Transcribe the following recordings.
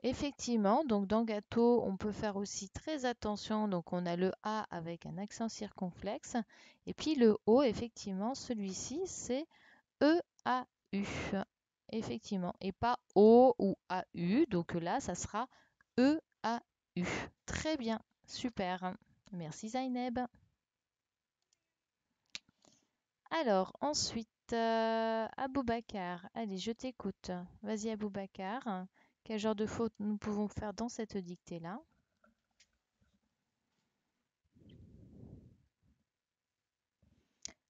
Effectivement, donc dans gâteau, on peut faire aussi très attention. Donc on a le A avec un accent circonflexe. Et puis le O, effectivement, celui-ci, c'est E-A-U. Effectivement. Et pas O ou A-U. Donc là, ça sera E-A-U. Très bien. Super. Merci Zaineb. Alors, ensuite, Aboubacar. Allez, je t'écoute. Vas-y, Aboubacar. Quel genre de faute nous pouvons faire dans cette dictée-là?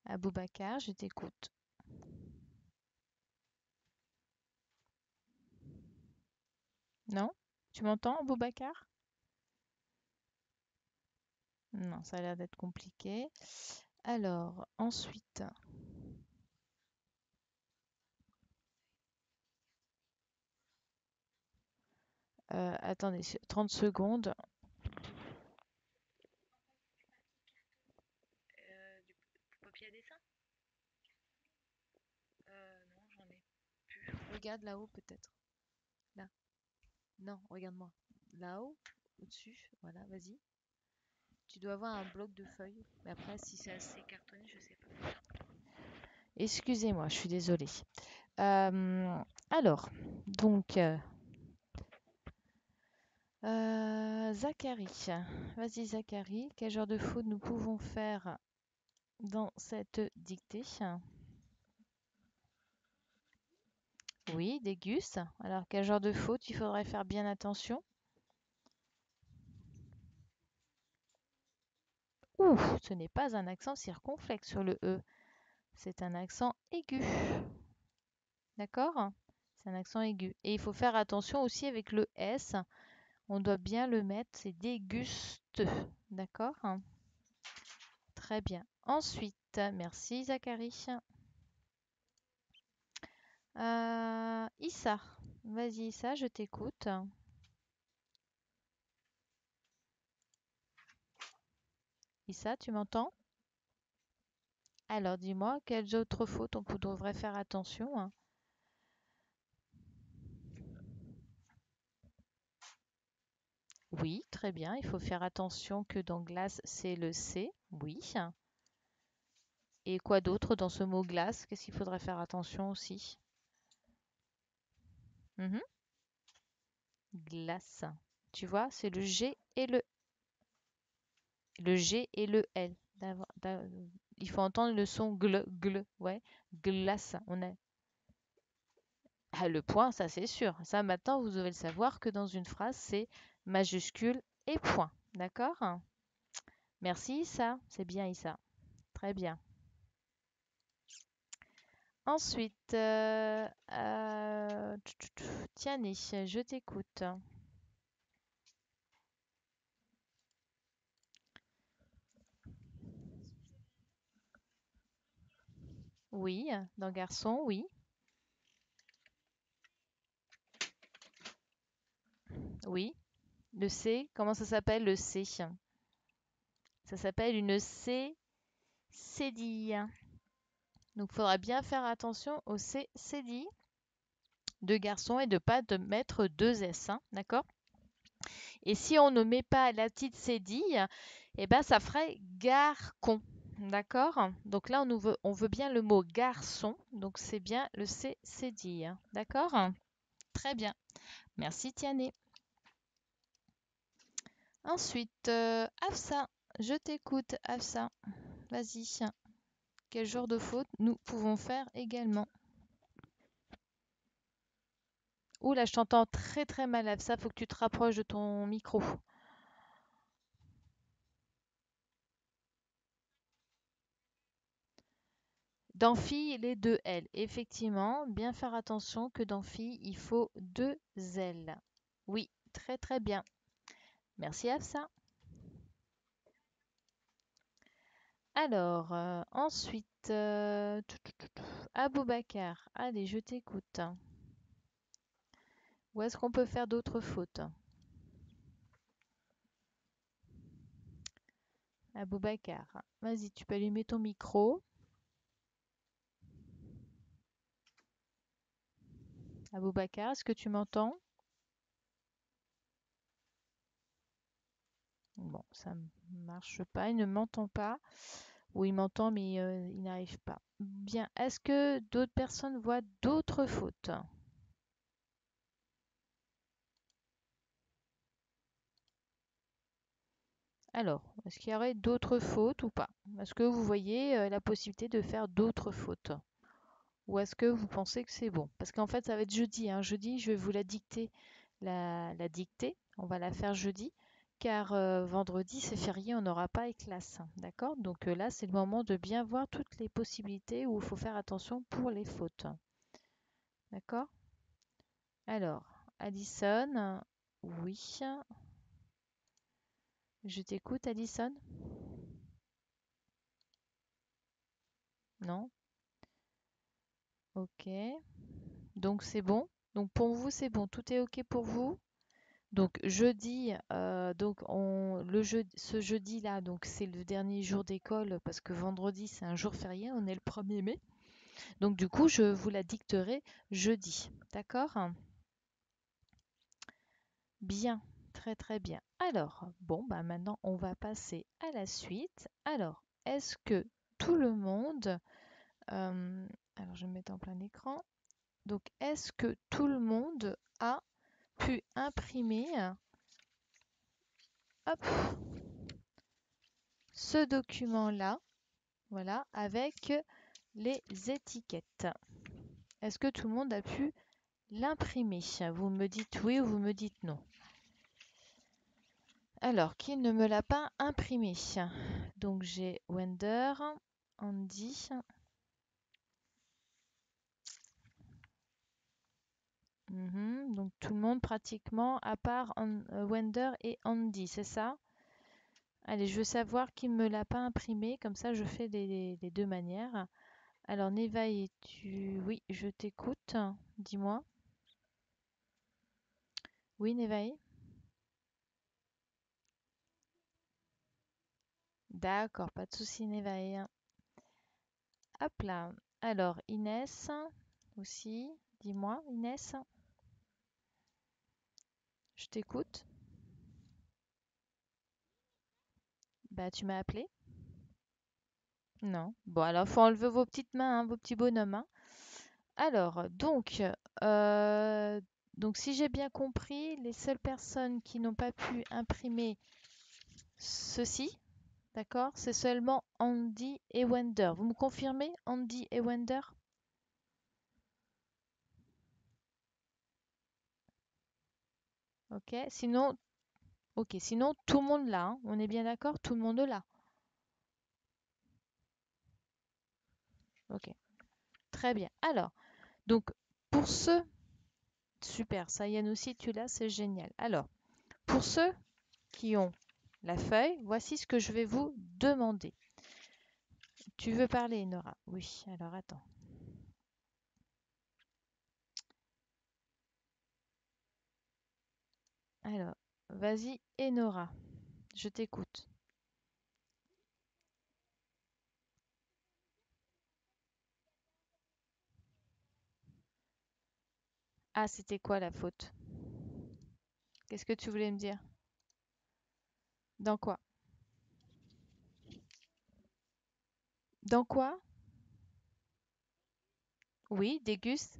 Aboubacar, je t'écoute. Non? Tu m'entends, Aboubacar? Non, ça a l'air d'être compliqué. Alors, ensuite, attendez, 30 secondes. Du papier à dessin? Non, j'en ai plus. Regarde là-haut peut-être. Là. Non, regarde-moi. Là-haut, au-dessus. Voilà, vas-y. Tu dois avoir un bloc de feuilles. Mais après, si c'est assez cartonné, je sais pas. Excusez-moi, je suis désolée. Euh, alors, donc, Zachary. Vas-y, Zachary. Quel genre de faute nous pouvons faire dans cette dictée? Oui, déguste. Alors, quel genre de faute il faudrait faire bien attention? Ouh, ce n'est pas un accent circonflexe sur le E. C'est un accent aigu. D'accord? C'est un accent aigu. Et il faut faire attention aussi avec le S. On doit bien le mettre. C'est déguste. D'accord? Très bien. Ensuite, merci Zachary. Issa. Vas-y, Issa, je t'écoute. Issa, tu m'entends? Alors, dis-moi, quelles autres fautes on devrait faire attention, hein? Oui, très bien. Il faut faire attention que dans glace, c'est le C. Oui. Et quoi d'autre dans ce mot glace? Qu'est-ce qu'il faudrait faire attention aussi? Mhm. Glace. Tu vois, c'est le G et le L. Il faut entendre le son gle, gle. Ouais, glace. On a ah, le point, ça c'est sûr. Ça maintenant, vous devez le savoir que dans une phrase, c'est majuscule et point. D'accord? Merci Issa. C'est bien Issa. Très bien. Ensuite, Tiani, je t'écoute. Oui, dans garçon, oui. Oui. Le C, comment ça s'appelle le C? Ça s'appelle une cédille. Donc, il faudra bien faire attention au C cédille de garçon et de pas de mettre deux S, hein, d'accord? Et si on ne met pas la petite cédille, eh ben, ça ferait garcon. D'accord? Donc là, on veut bien le mot garçon. Donc c'est bien le C cédille. D'accord? Très bien. Merci Tiané. Ensuite, Afsa. Je t'écoute, Afsa. Vas-y. Quel genre de faute nous pouvons faire également? Ouh là, je t'entends très très mal, Afsa. Faut que tu te rapproches de ton micro. D'amphi, les deux L. Effectivement, bien faire attention que d'amphi, il faut deux L. Oui, très très bien. Merci Afsa. Alors, ensuite, Aboubacar. Allez, je t'écoute. Où est-ce qu'on peut faire d'autres fautes? Aboubacar, vas-y, tu peux allumer ton micro. Aboubacar, est-ce que tu m'entends? Bon, ça ne marche pas, il ne m'entend pas. Ou il m'entend, mais il n'arrive pas. Bien, est-ce que d'autres personnes voient d'autres fautes? Alors, est-ce qu'il y aurait d'autres fautes ou pas? Est-ce que vous voyez la possibilité de faire d'autres fautes? Ou est-ce que vous pensez que c'est bon? Parce qu'en fait, ça va être jeudi, hein. Jeudi, je vais vous la dicter, la dictée. On va la faire jeudi, car vendredi, c'est férié, on n'aura pas les classes. D'accord? Donc là, c'est le moment de bien voir toutes les possibilités où il faut faire attention pour les fautes. D'accord? Alors, Addison, oui. Je t'écoute, Addison? Non? Ok. Donc c'est bon. Donc pour vous, c'est bon. Tout est ok pour vous. Donc jeudi, ce jeudi-là, donc c'est le dernier jour d'école parce que vendredi c'est un jour férié, on est le 1er mai. Donc du coup, je vous la dicterai jeudi. D'accord? Bien, très très bien. Alors, bon, bah maintenant on va passer à la suite. Alors, est-ce que tout le monde, alors je vais me mettre en plein écran. Donc, est-ce que tout le monde a pu imprimer, hop, ce document-là, voilà, avec les étiquettes? Est-ce que tout le monde a pu l'imprimer? Vous me dites oui ou vous me dites non. Alors, qui ne me l'a pas imprimé? Donc, j'ai Wender, Andy. Donc, tout le monde pratiquement, à part Wender et Andy, c'est ça? Allez, je veux savoir qui ne me l'a pas imprimé, comme ça je fais les deux manières. Alors, Nevaï, oui, je t'écoute. Dis-moi. Oui, Nevaï? D'accord, pas de souci, Nevaï. Hop là. Alors, Inès aussi. Dis-moi, Inès. Je t'écoute. Bah, tu m'as appelé? Non. Bon, alors, faut enlever vos petites mains, hein, vos petits bonhommes, hein. Alors, euh, donc si j'ai bien compris, les seules personnes qui n'ont pas pu imprimer ceci, d'accord, c'est seulement Andy et Wender. Vous me confirmez, Andy et Wender? Ok. Sinon, tout le monde l'a, hein. On est bien d'accord, tout le monde l'a. Ok. Très bien. Alors, donc pour ceux, super, Sayan aussi, tu l'as, c'est génial. Alors, pour ceux qui ont la feuille, voici ce que je vais vous demander. Tu veux parler, Nora? Oui, alors attends. Alors, vas-y, Enora, je t'écoute. Ah, c'était quoi la faute? Qu'est-ce que tu voulais me dire? Dans quoi? Dans quoi? Oui, déguste.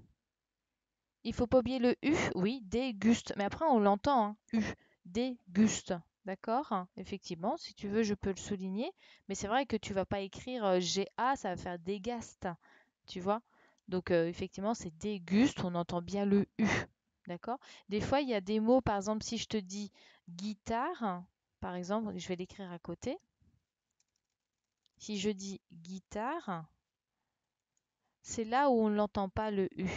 Il faut pas oublier le U. Oui, déguste. Mais après, on l'entend, hein. U. Déguste. D'accord? Effectivement, si tu veux, je peux le souligner. Mais c'est vrai que tu vas pas écrire GA, ça va faire dégaste. Tu vois? Donc, effectivement, c'est déguste. On entend bien le U. D'accord? Des fois, il y a des mots, par exemple, si je te dis guitare, par exemple, je vais l'écrire à côté. Si je dis guitare, c'est là où on n'entend pas le U.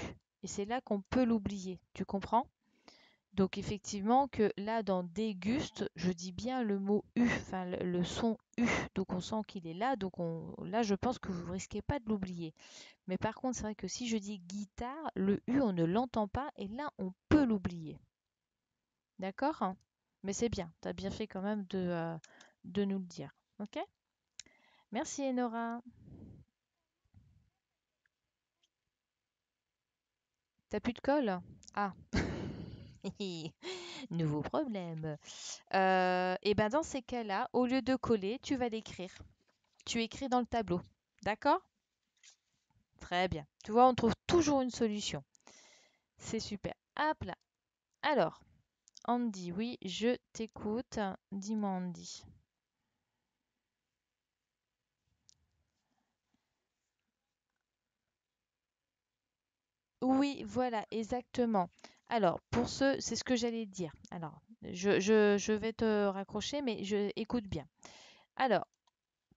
Et c'est là qu'on peut l'oublier. Tu comprends? Donc effectivement que là, dans déguste, je dis bien le mot U, enfin le son U. Donc on sent qu'il est là. Donc là, je pense que vous ne risquez pas de l'oublier. Mais par contre, c'est vrai que si je dis guitare, le U, on ne l'entend pas. Et là, on peut l'oublier. D'accord? Mais c'est bien. Tu as bien fait quand même de nous le dire. Ok? Merci, Enora. T'as plus de colle? Ah. Nouveau problème. Et ben dans ces cas-là, au lieu de coller, tu vas l'écrire. Tu écris dans le tableau. D'accord? Très bien. Tu vois, on trouve toujours une solution. C'est super. Hop là. Alors, Andy, oui, je t'écoute. Dis-moi, Andy. Oui, voilà, exactement. Alors, pour ce, c'est ce que j'allais dire. Alors, je vais te raccrocher, mais écoute bien. Alors,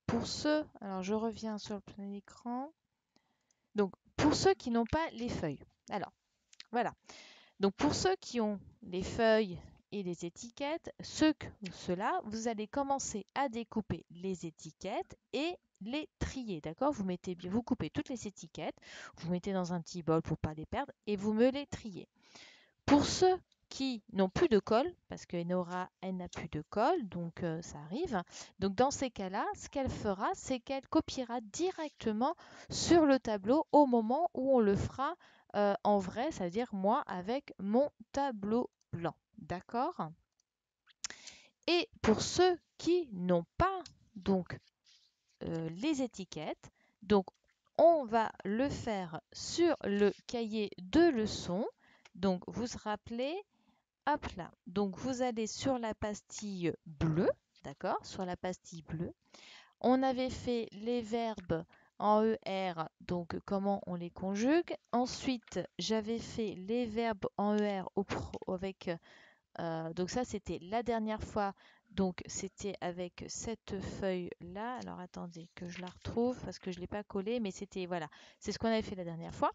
pour ceux, alors je reviens sur le plein écran. Donc, pour ceux qui n'ont pas les feuilles. Alors, voilà. Donc, pour ceux qui ont les feuilles et les étiquettes, ceux-là, vous allez commencer à découper les étiquettes et les trier, d'accord? Vous mettez bien, vous coupez toutes les étiquettes, vous mettez dans un petit bol pour pas les perdre et vous me les triez. Pour ceux qui n'ont plus de colle, parce qu'Enora, elle n'a plus de colle, donc ça arrive. Donc dans ces cas-là, ce qu'elle fera, c'est qu'elle copiera directement sur le tableau au moment où on le fera en vrai, c'est-à-dire moi avec mon tableau blanc. D'accord? Et pour ceux qui n'ont pas donc les étiquettes, donc on va le faire sur le cahier de leçon. Donc vous vous rappelez, hop là. Donc vous allez sur la pastille bleue, d'accord? Sur la pastille bleue. On avait fait les verbes en ER, donc comment on les conjugue. Ensuite, j'avais fait les verbes en ER avec donc ça c'était la dernière fois. Donc c'était avec cette feuille là. Alors attendez que je la retrouve parce que je l'ai pas collée, mais c'était voilà, c'est ce qu'on avait fait la dernière fois.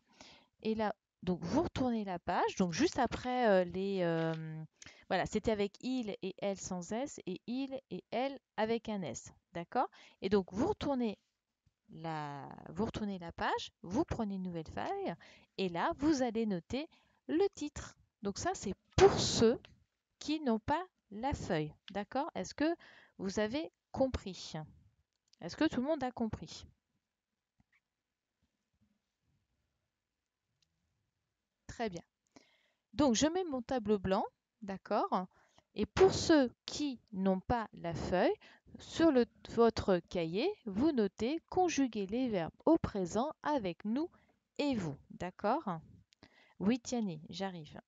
Et là, donc vous retournez la page, donc juste après voilà, c'était avec il et elle sans S et il et elle avec un S, d'accord? Et donc vous retournez la page, vous prenez une nouvelle feuille et là vous allez noter le titre. Donc ça c'est pour ceux qui n'ont pas la feuille, d'accord? Est-ce que vous avez compris? Est-ce que tout le monde a compris? Très bien. Donc, je mets mon tableau blanc, d'accord? Et pour ceux qui n'ont pas la feuille, sur votre cahier, vous notez conjuguer les verbes au présent avec nous et vous, d'accord? Oui, Tiani, j'arrive.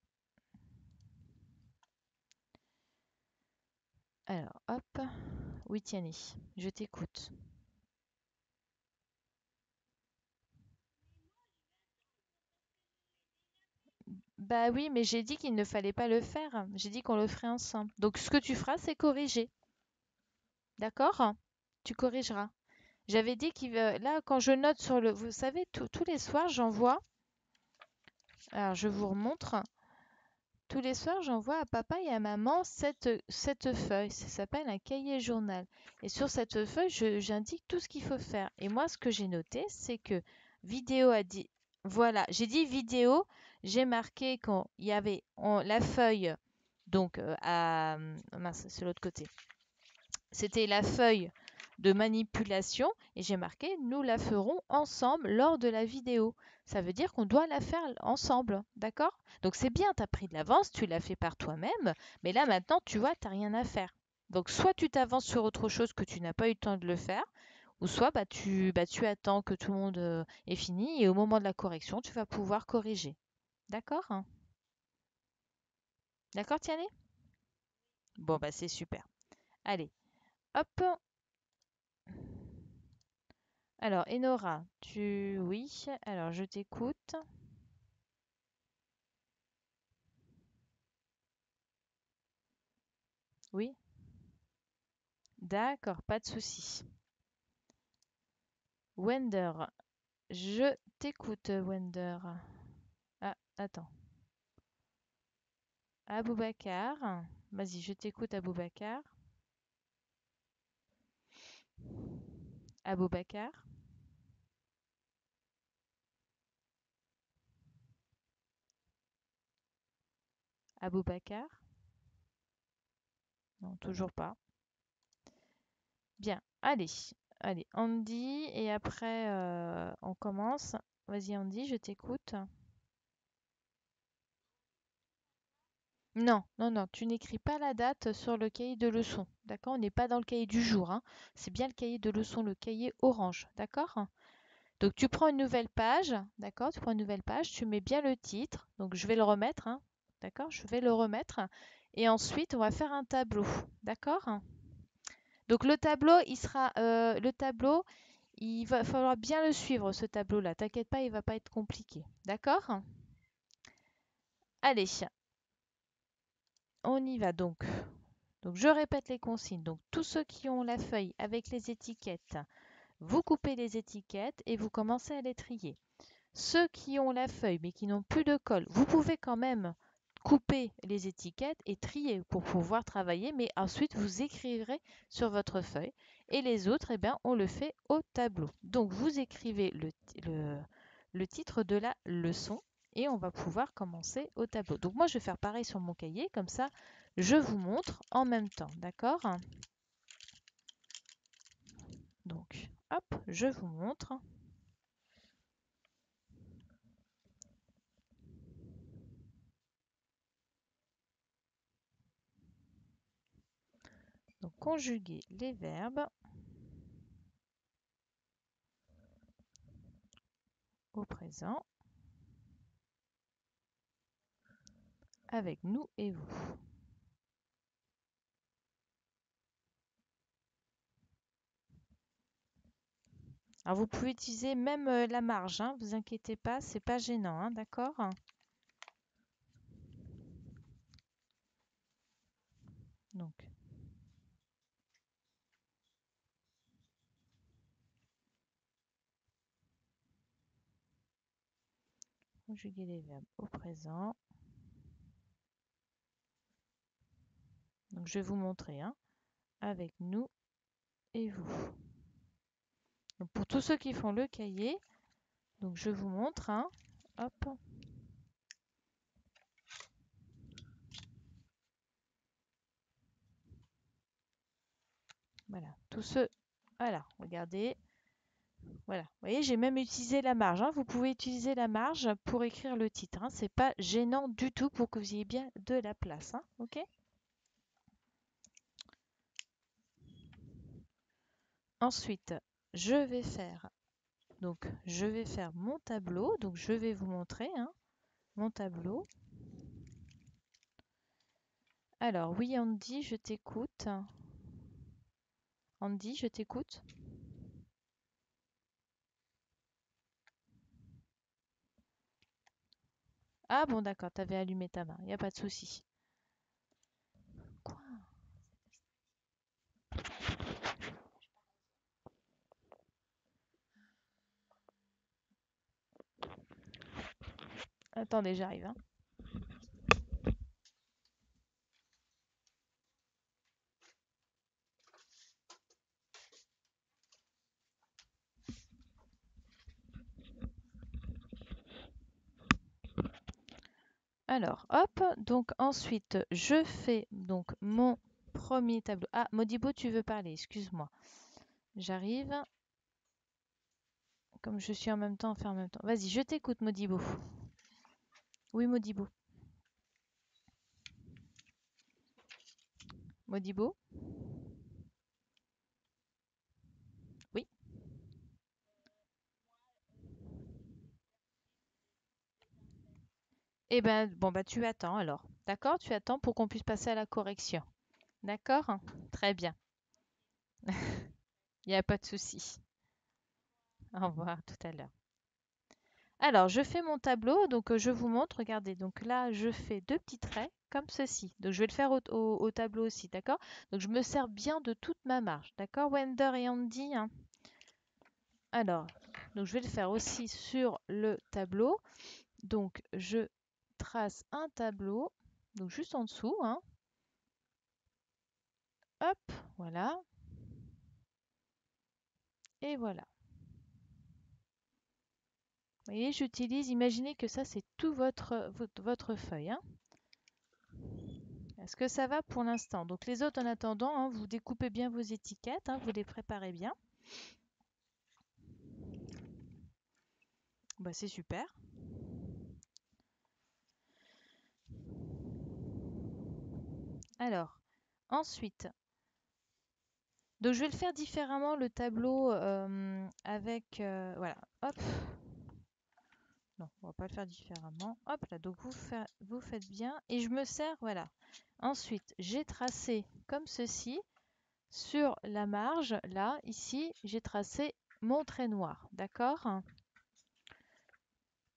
Alors, hop. Oui, Tiani, je t'écoute. Bah oui, mais j'ai dit qu'il ne fallait pas le faire. J'ai dit qu'on le ferait ensemble. Donc, ce que tu feras, c'est corriger. D'accord? Tu corrigeras. J'avais dit qu'il là, quand je note sur le. Vous savez, tous les soirs, j'envoie. Alors, je vous remontre. Tous les soirs, j'envoie à papa et à maman cette feuille. Ça s'appelle un cahier journal. Et sur cette feuille, j'indique tout ce qu'il faut faire. Et moi, ce que j'ai noté, c'est que vidéo a dit. Voilà, j'ai dit vidéo. J'ai marqué quand il y avait la feuille. Donc, mince, c'est l'autre côté. C'était la feuille de manipulation et j'ai marqué nous la ferons ensemble lors de la vidéo. Ça veut dire qu'on doit la faire ensemble, d'accord? Donc c'est bien, tu as pris de l'avance, tu l'as fait par toi-même, mais là maintenant tu vois, tu n'as rien à faire. Donc soit tu t'avances sur autre chose que tu n'as pas eu le temps de le faire, ou soit tu attends que tout le monde ait fini et au moment de la correction, tu vas pouvoir corriger. D'accord? D'accord, Tiane? Bon, bah c'est super. Allez, hop. Alors, Enora, oui, alors je t'écoute. Oui, d'accord, pas de souci. Wender, je t'écoute, Wender. Ah, attends. Aboubacar, vas-y, je t'écoute, Aboubacar. Aboubacar, Aboubacar. Non, toujours pas. Bien, allez, Andy, et après, on commence. Vas-y, Andy, je t'écoute. Non, non, non, tu n'écris pas la date sur le cahier de leçon. D'accord? On n'est pas dans le cahier du jour, hein. C'est bien le cahier de leçon, le cahier orange. D'accord? Donc tu prends une nouvelle page. D'accord? Tu prends une nouvelle page, tu mets bien le titre. Donc je vais le remettre, hein. D'accord? Je vais le remettre. Et ensuite, on va faire un tableau. D'accord? Donc le tableau, il va falloir bien le suivre, ce tableau-là. T'inquiète pas, il va pas être compliqué. D'accord? Allez, on y va donc. Donc je répète les consignes. Donc tous ceux qui ont la feuille avec les étiquettes, vous coupez les étiquettes et vous commencez à les trier. Ceux qui ont la feuille mais qui n'ont plus de colle, vous pouvez quand même couper les étiquettes et trier pour pouvoir travailler, mais ensuite vous écrivrez sur votre feuille. Et les autres, eh bien, on le fait au tableau. Donc vous écrivez le titre de la leçon et on va pouvoir commencer au tableau. Donc moi je vais faire pareil sur mon cahier, comme ça je vous montre en même temps, d'accord? Donc hop, je vous montre. Donc conjuguer les verbes au présent avec nous et vous. Alors vous pouvez utiliser même la marge, hein, vous inquiétez pas, c'est pas gênant, hein, d'accord? Donc, conjuguer les verbes au présent. Donc je vais vous montrer, hein, avec nous et vous. Donc, pour tous ceux qui font le cahier, donc je vous montre, hein, hop. Voilà, tous ceux, voilà, regardez. Voilà, vous voyez, j'ai même utilisé la marge, hein. Vous pouvez utiliser la marge pour écrire le titre, hein. C'est pas gênant du tout pour que vous ayez bien de la place, hein, ok? Ensuite, je vais faire mon tableau. Donc, je vais vous montrer, hein, mon tableau. Alors, oui, Andy, je t'écoute. Andy, je t'écoute. Ah bon, d'accord, tu avais allumé ta main, il n'y a pas de souci. Quoi? Attendez, j'arrive, hein. Alors, hop, donc ensuite, je fais donc mon premier tableau. Ah, Modibo, tu veux parler, excuse-moi. J'arrive. Comme je suis en même temps, faire en même temps. Vas-y, je t'écoute, Modibo. Oui, Modibo. Modibo? Oui. Eh ben, bon, bah, tu attends alors. D'accord? Tu attends pour qu'on puisse passer à la correction. D'accord? Très bien. Il n'y a pas de souci. Au revoir, tout à l'heure. Alors, je fais mon tableau, donc je vous montre. Regardez, donc là, je fais deux petits traits comme ceci. Donc, je vais le faire au tableau aussi, d'accord? Donc, je me sers bien de toute ma marge, d'accord? Wender et Andy, hein. Alors, donc je vais le faire aussi sur le tableau. Donc, je trace un tableau, donc juste en dessous, hein. Hop, voilà. Et voilà. Vous voyez, j'utilise, imaginez que ça, c'est tout votre feuille, hein. Est-ce que ça va pour l'instant? Donc les autres, en attendant, hein, vous découpez bien vos étiquettes, hein, vous les préparez bien. Bah, c'est super. Alors, ensuite, donc je vais le faire différemment le tableau avec voilà, hop. Non, on va pas le faire différemment. Hop là, donc vous faites bien et je me sers voilà. Ensuite, j'ai tracé comme ceci sur la marge là, ici, j'ai tracé mon trait noir, d'accord?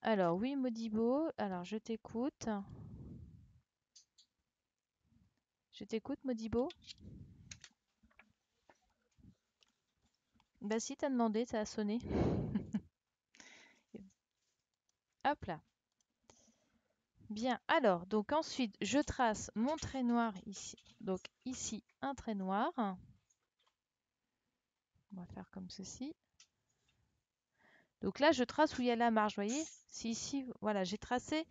Alors oui, Modibo, alors je t'écoute. Je t'écoute, Modibo. Bah si, t'as demandé, ça a sonné. Hop là. Bien, alors, donc ensuite, je trace mon trait noir ici. Donc ici, un trait noir. On va faire comme ceci. Donc là, je trace où il y a la marge, vous voyez? Si ici, voilà, j'ai tracé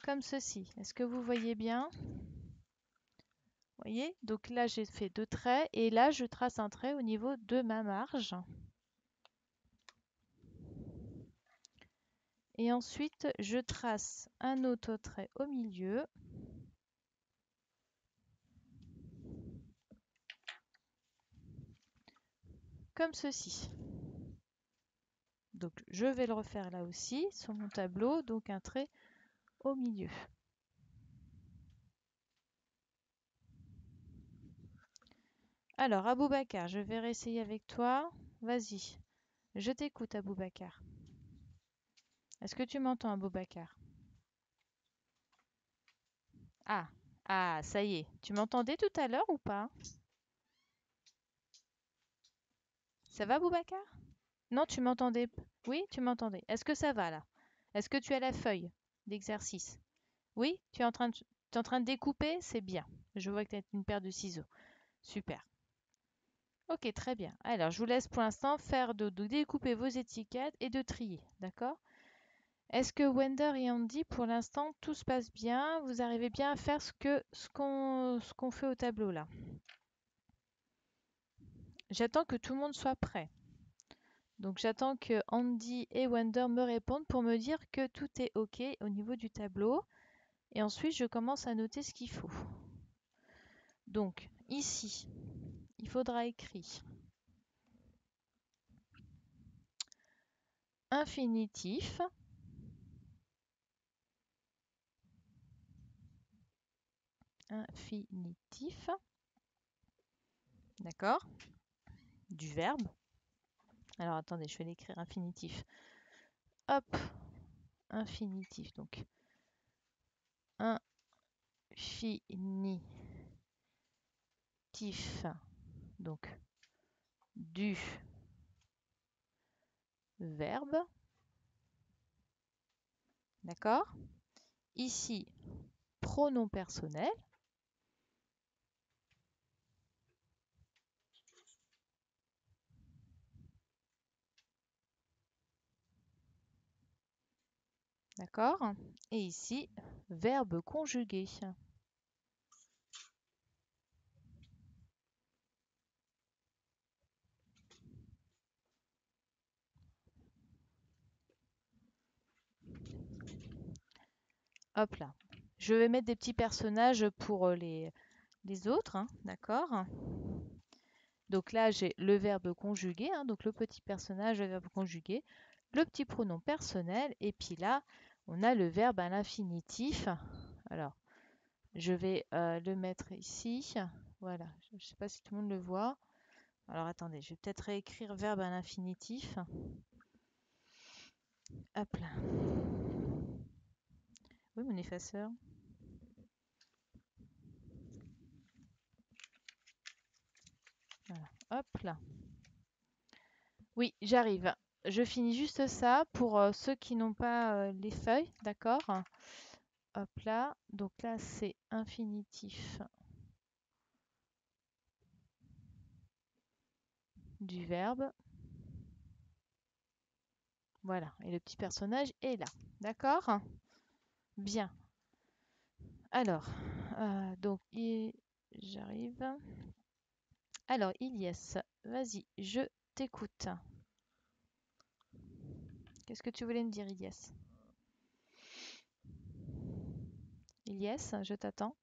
comme ceci. Est-ce que vous voyez bien? Vous voyez? Donc là, j'ai fait deux traits et là, je trace un trait au niveau de ma marge. Et ensuite, je trace un autre trait au milieu. Comme ceci. Donc je vais le refaire là aussi sur mon tableau, donc un trait au milieu. Alors Aboubacar, je vais réessayer avec toi. Vas-y, je t'écoute Aboubacar. Est-ce que tu m'entends Aboubacar? Ah, ah, ça y est. Tu m'entendais tout à l'heure ou pas? Ça va Aboubacar? Non, tu m'entendais. Oui, tu m'entendais. Est-ce que ça va là? Est-ce que tu as la feuille d'exercice? Oui, tu es en train de découper? C'est bien. Je vois que tu as une paire de ciseaux. Super. Ok, très bien. Alors, je vous laisse pour l'instant faire de découper vos étiquettes et de trier. D'accord? Est-ce que Wender et Andy, pour l'instant, tout se passe bien? Vous arrivez bien à faire ce qu'on fait au tableau là? J'attends que tout le monde soit prêt. Donc, j'attends que Andy et Wender me répondent pour me dire que tout est OK au niveau du tableau. Et ensuite, je commence à noter ce qu'il faut. Donc, ici, il faudra écrire infinitif. Infinitif. D'accord? Du verbe. Alors attendez, je vais l'écrire infinitif. Hop, infinitif. Donc infinitif. Donc du verbe. D'accord? Ici, pronom personnel. D'accord? Et ici, verbe conjugué. Hop là. Je vais mettre des petits personnages pour les autres. Hein, d'accord? Donc là, j'ai le verbe conjugué, hein, donc le petit personnage, le verbe conjugué, le petit pronom personnel, et puis là, on a le verbe à l'infinitif. Alors, je vais le mettre ici. Voilà, je ne sais pas si tout le monde le voit. Alors attendez, je vais peut-être réécrire verbe à l'infinitif. Hop là. Oui, mon effaceur. Voilà, hop là. Oui, j'arrive. Je finis juste ça pour ceux qui n'ont pas les feuilles, d'accord? Hop là. Donc là, c'est infinitif du verbe. Voilà. Et le petit personnage est là. D'accord? Bien. Alors, donc, j'arrive. Alors, Ilyes, vas-y, je t'écoute. Qu'est-ce que tu voulais me dire, Ilyes? Ilyes, je t'attends.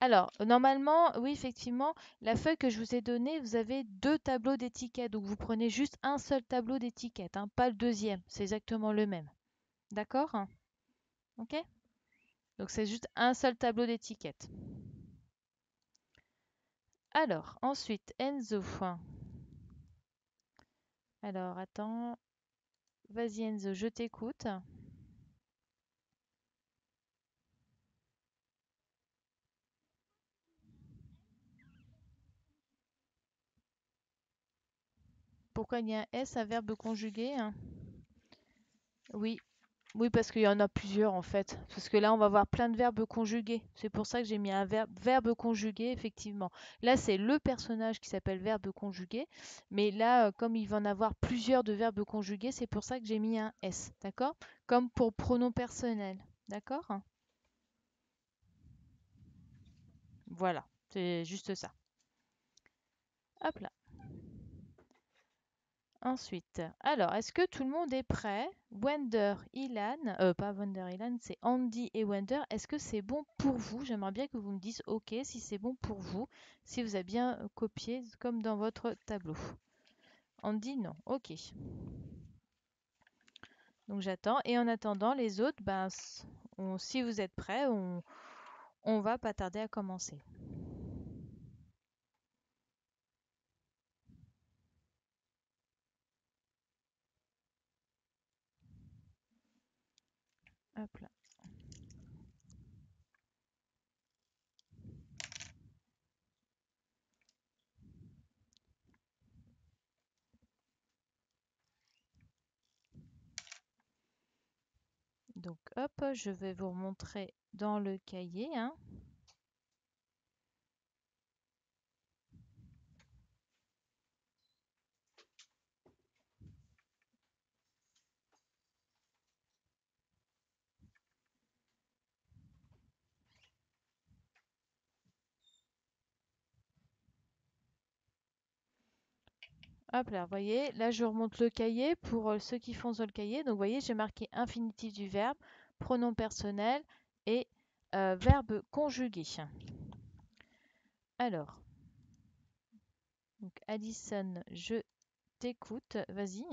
Alors, normalement, oui, effectivement, la feuille que je vous ai donnée, vous avez deux tableaux d'étiquettes. Donc, vous prenez juste un seul tableau d'étiquette, hein, pas le deuxième. C'est exactement le même. D'accord? Ok? Donc, c'est juste un seul tableau d'étiquette. Alors, ensuite, Enzo. Alors, attends. Vas-y, Enzo, je t'écoute. Pourquoi il y a un S à verbe conjugué, hein? Oui, oui, parce qu'il y en a plusieurs en fait. Parce que là, on va voir plein de verbes conjugués. C'est pour ça que j'ai mis un verbe conjugué, effectivement. Là, c'est le personnage qui s'appelle verbe conjugué. Mais là, comme il va en avoir plusieurs de verbes conjugués, c'est pour ça que j'ai mis un S. D'accord? Comme pour pronom personnel. D'accord? Voilà, c'est juste ça. Hop là. Ensuite, alors, est-ce que tout le monde est prêt? Wender, Ilan, pas Wender, Ilan, c'est Andy et Wender. Est-ce que c'est bon pour vous? J'aimerais bien que vous me disiez OK si c'est bon pour vous, si vous avez bien copié comme dans votre tableau. Andy, non. OK. Donc j'attends. Et en attendant, les autres, ben, si vous êtes prêts, on va pas tarder à commencer. Hop là. Donc hop, je vais vous montrer dans le cahier, hein. Hop là, vous voyez, là je remonte le cahier pour ceux qui font sur le cahier. Donc vous voyez, j'ai marqué infinitif du verbe, pronom personnel et verbe conjugué. Alors, donc Alison, je t'écoute. Vas-y.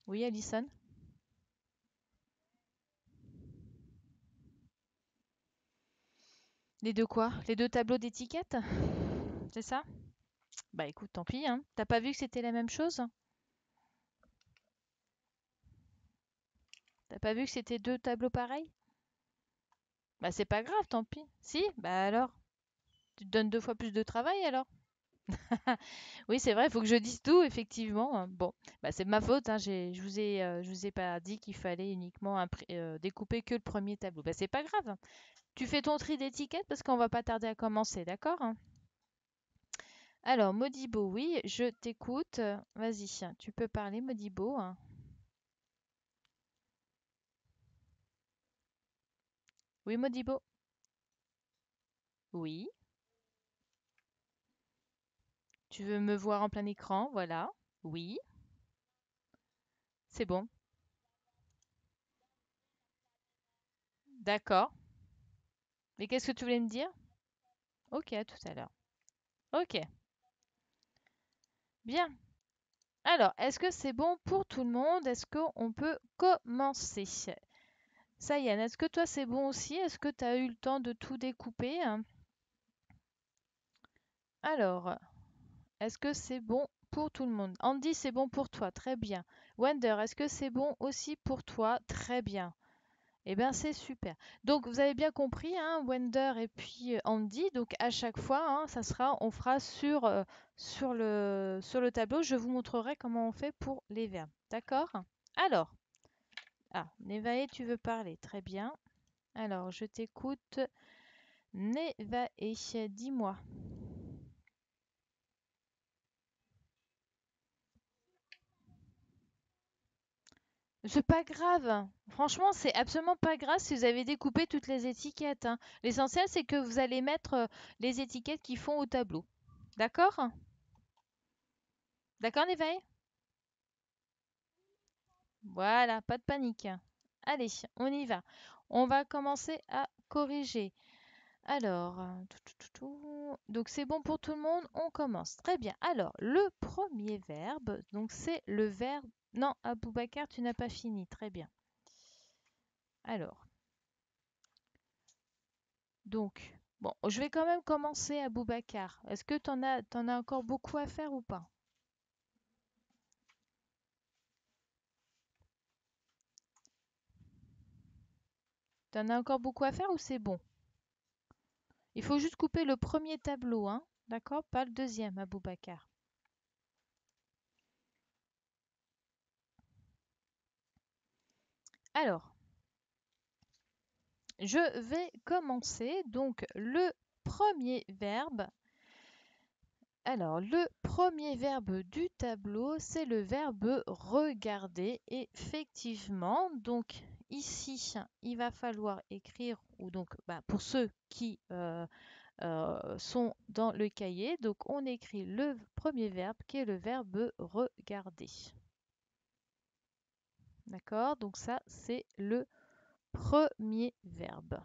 Oui, Alison. Les deux quoi? Les deux tableaux d'étiquette? C'est ça? Bah écoute, tant pis, hein. T'as pas vu que c'était la même chose? T'as pas vu que c'était deux tableaux pareils? Bah c'est pas grave, tant pis. Si? Bah alors, tu te donnes deux fois plus de travail alors? Oui, c'est vrai, il faut que je dise tout, effectivement, hein. Bon, bah, c'est ma faute, hein, je vous ai pas dit qu'il fallait uniquement découper que le premier tableau. Bah, c'est pas grave, hein. Tu fais ton tri d'étiquette parce qu'on va pas tarder à commencer, d'accord, hein? Alors, Modibo, oui, je t'écoute. Vas-y, tu peux parler, Modibo, hein. Oui, Modibo. Oui. Tu veux me voir en plein écran, voilà. Oui, c'est bon. D'accord. Mais qu'est-ce que tu voulais me dire? Ok, à tout à l'heure. Ok, bien. Alors, est-ce que c'est bon pour tout le monde? Est-ce qu'on peut commencer? Ça, Yann, est-ce que toi c'est bon aussi? Est-ce que tu as eu le temps de tout découper, hein? Alors, est-ce que c'est bon pour tout le monde? Andy, c'est bon pour toi, très bien. Wender, est-ce que c'est bon aussi pour toi? Très bien. Eh bien, c'est super. Donc, vous avez bien compris, hein, Wender et puis Andy. Donc, à chaque fois, hein, on fera sur le tableau. Je vous montrerai comment on fait pour les verbes. D'accord? Alors, Nevaeh, tu veux parler. Très bien. Alors, je t'écoute. Nevaeh, dis-moi. C'est pas grave. Franchement, c'est absolument pas grave si vous avez découpé toutes les étiquettes, hein. L'essentiel, c'est que vous allez mettre les étiquettes qui font au tableau. D'accord? D'accord, Nevaeh? Voilà, pas de panique. Allez, on y va. On va commencer à corriger. Alors, donc c'est bon pour tout le monde, on commence. Très bien. Alors, le premier verbe, donc c'est le verbe... Non, Aboubacar, tu n'as pas fini. Très bien. Alors, donc, bon, je vais quand même commencer Aboubacar. Est-ce que t'en as encore beaucoup à faire ou pas? T'en as encore beaucoup à faire ou c'est bon? Il faut juste couper le premier tableau, hein? D'accord? Pas le deuxième, Aboubacar. Alors, je vais commencer. Donc, le premier verbe. Alors, le premier verbe du tableau, c'est le verbe regarder. Effectivement, donc ici, il va falloir écrire, ou donc pour ceux qui sont dans le cahier, donc on écrit le premier verbe qui est le verbe regarder. D'accord? Donc ça, c'est le premier verbe.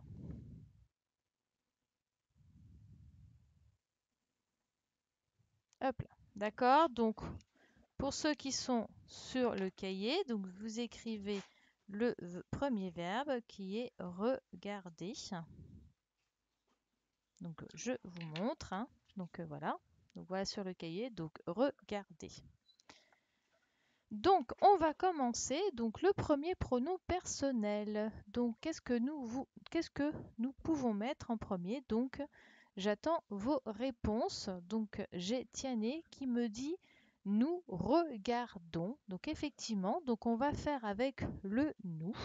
Hop là. D'accord? Donc, pour ceux qui sont sur le cahier, donc vous écrivez le premier verbe qui est regarder. Donc, je vous montre, hein. Donc, voilà. Donc, voilà sur le cahier. Donc, regarder. Donc, on va commencer. Donc, le premier pronom personnel. Donc, qu'est-ce que nous pouvons mettre en premier? Donc, j'attends vos réponses. Donc, j'ai Tiané qui me dit nous regardons. Donc, effectivement, donc on va faire avec le nous.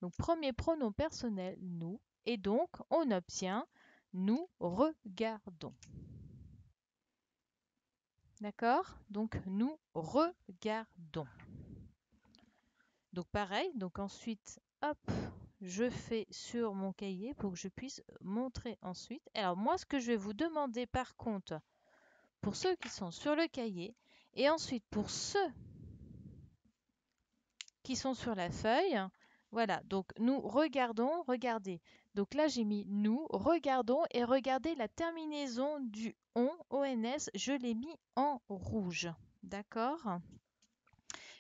Donc, premier pronom personnel, nous. Et donc, on obtient nous regardons. D'accord? Donc, nous regardons. Donc, pareil. Donc, ensuite, hop, je fais sur mon cahier pour que je puisse montrer ensuite. Alors, moi, ce que je vais vous demander par contre, pour ceux qui sont sur le cahier, et ensuite pour ceux qui sont sur la feuille, voilà, donc nous regardons, regardez. Donc là, j'ai mis nous, regardons et regardez la terminaison du ONS, je l'ai mis en rouge. D'accord?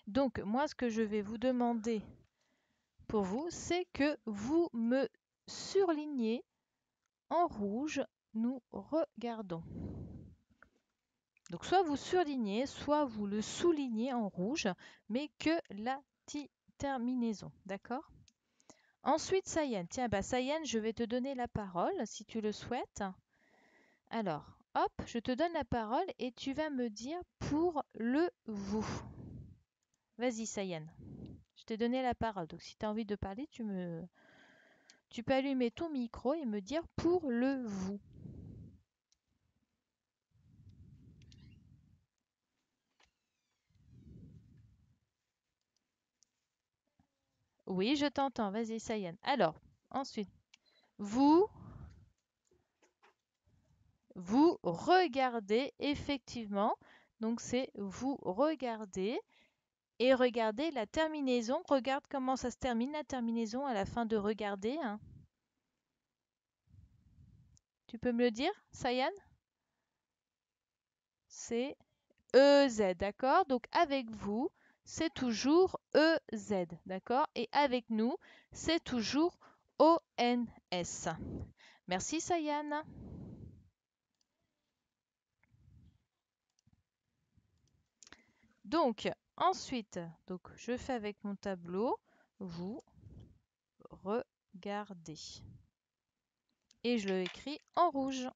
Donc, moi, ce que je vais vous demander pour vous, c'est que vous me surlignez en rouge, nous regardons. Donc, soit vous surlignez, soit vous le soulignez en rouge, mais que la terminaison. D'accord? Ensuite, Sayen. Tiens, Sayen, je vais te donner la parole si tu le souhaites. Alors, hop, je te donne la parole et tu vas me dire pour le vous. Vas-y, Sayen. Je t'ai donné la parole. Donc, si tu as envie de parler, tu peux allumer ton micro et me dire pour le vous. Oui, je t'entends. Vas-y, Sayen. Alors, ensuite, vous regardez effectivement. Donc, c'est vous regardez. Et regardez la terminaison. Regarde comment ça se termine, la terminaison à la fin de regarder. Hein. Tu peux me le dire, Sayan? C'est EZ, d'accord? Donc avec vous, c'est toujours EZ, d'accord? Et avec nous, c'est toujours ONS. Merci, Sayan. Donc, ensuite, donc, je fais avec mon tableau. Vous regardez. Et je le écris en rouge.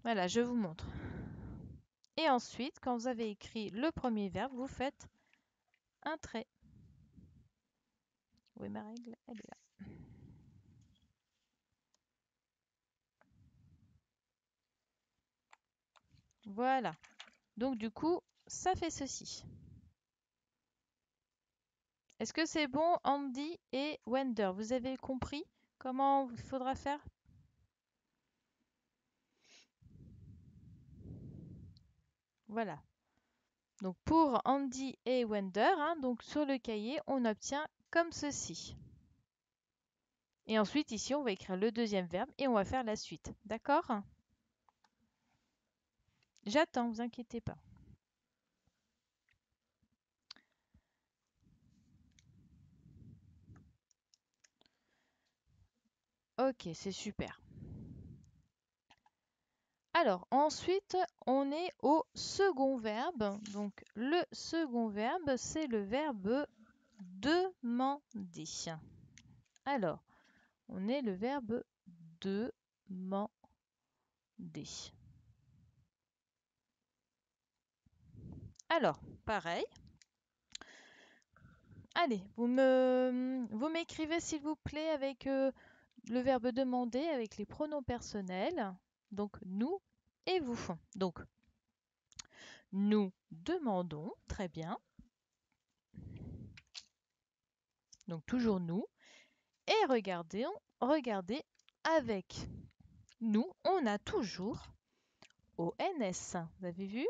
Voilà, je vous montre. Et ensuite, quand vous avez écrit le premier verbe, vous faites un trait. Oui, ma règle, elle est là. Voilà. Donc du coup, ça fait ceci. Est-ce que c'est bon, Andy et Wender? Vous avez compris comment il faudra faire? Voilà. Donc pour Andy et Wender, hein, donc sur le cahier, on obtient comme ceci. Et ensuite, ici, on va écrire le deuxième verbe et on va faire la suite. D'accord? J'attends, vous inquiétez pas. Ok, c'est super. Alors, ensuite, on est au second verbe. Donc, le second verbe, c'est le verbe demander. Alors, on est le verbe demander. Alors, pareil. Allez, vous m'écrivez s'il vous plaît avec le verbe demander avec les pronoms personnels. Donc, nous et vous. Donc, nous demandons, très bien. Donc, toujours nous. Et regardez, avec nous, on a toujours ONS. Vous avez vu?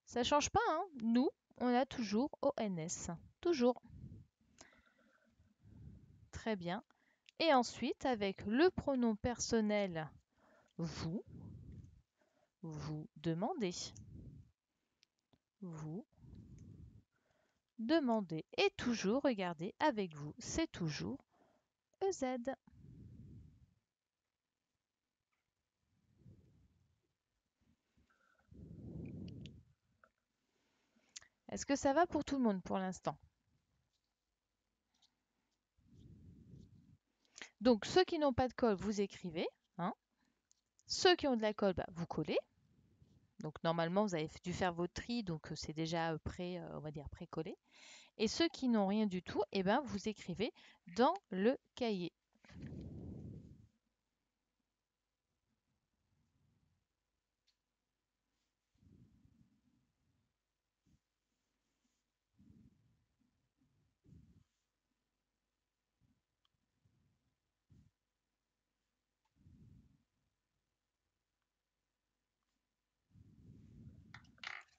Ça ne change pas, hein? Nous, on a toujours ONS. Toujours. Très bien. Et ensuite, avec le pronom personnel vous, vous demandez. Vous demandez. Et toujours, regardez, avec vous, c'est toujours EZ. Est-ce que ça va pour tout le monde pour l'instant? Donc, ceux qui n'ont pas de colle, vous écrivez. Hein. Ceux qui ont de la colle, bah, vous collez. Donc, normalement, vous avez dû faire votre tri, donc c'est déjà prêt, on va dire pré-collé. Et ceux qui n'ont rien du tout, eh ben, vous écrivez dans le cahier.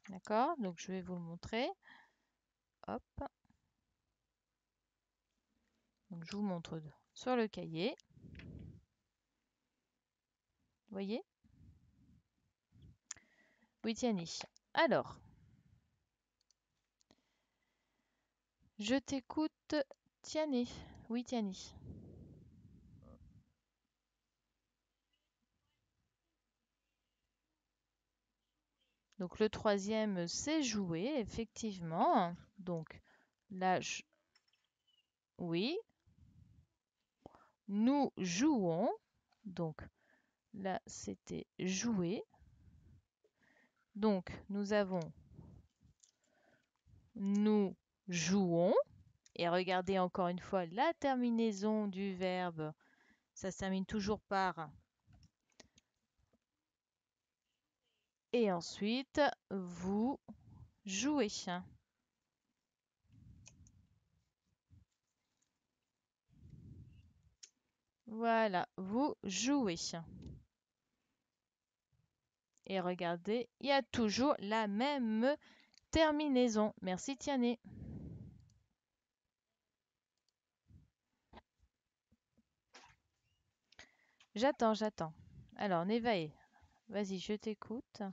D'accord? Donc, je vais vous le montrer. Hop. Donc, je vous montre sur le cahier. Vous voyez? Oui, Tiani. Alors, je t'écoute, Tiani. Oui, Tiani. Donc, le troisième, c'est jouer, effectivement. Donc, là, oui, nous jouons. Donc, là, c'était jouer. Donc, nous avons nous jouons. Et regardez encore une fois la terminaison du verbe. Ça se termine toujours par. Et ensuite, vous jouez. Voilà, vous jouez. Et regardez, il y a toujours la même terminaison. Merci Tiané. J'attends. Alors, Nevae, vas-y, je t'écoute.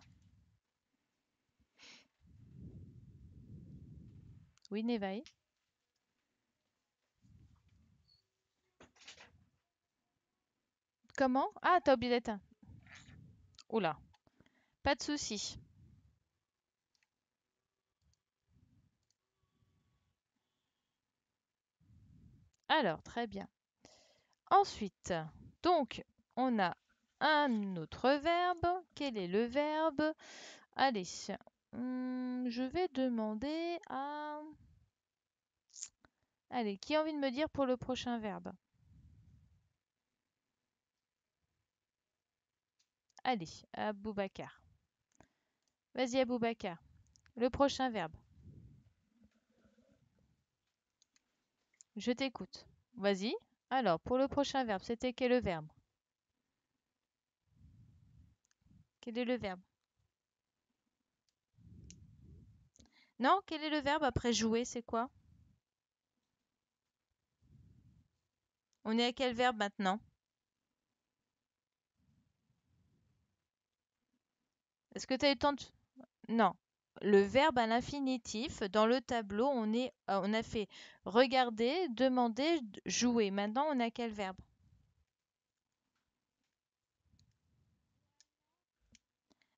Oui, Nevae. Comment? Ah, t'as oublié d'éteindre. Oula, pas de souci. Alors, très bien. Ensuite, donc, on a un autre verbe. Quel est le verbe? Allez, je vais demander à... Allez, qui a envie de me dire pour le prochain verbe? Allez, Aboubacar. Vas-y, Aboubacar. Le prochain verbe. Je t'écoute. Vas-y. Alors, pour le prochain verbe, c'était quel verbe? Quel est le verbe? Non, quel est le verbe après jouer? C'est quoi? On est à quel verbe maintenant? Est-ce que tu as eu le temps de... Non. Le verbe à l'infinitif, dans le tableau, on a fait regarder, demander, jouer. Maintenant, on a quel verbe?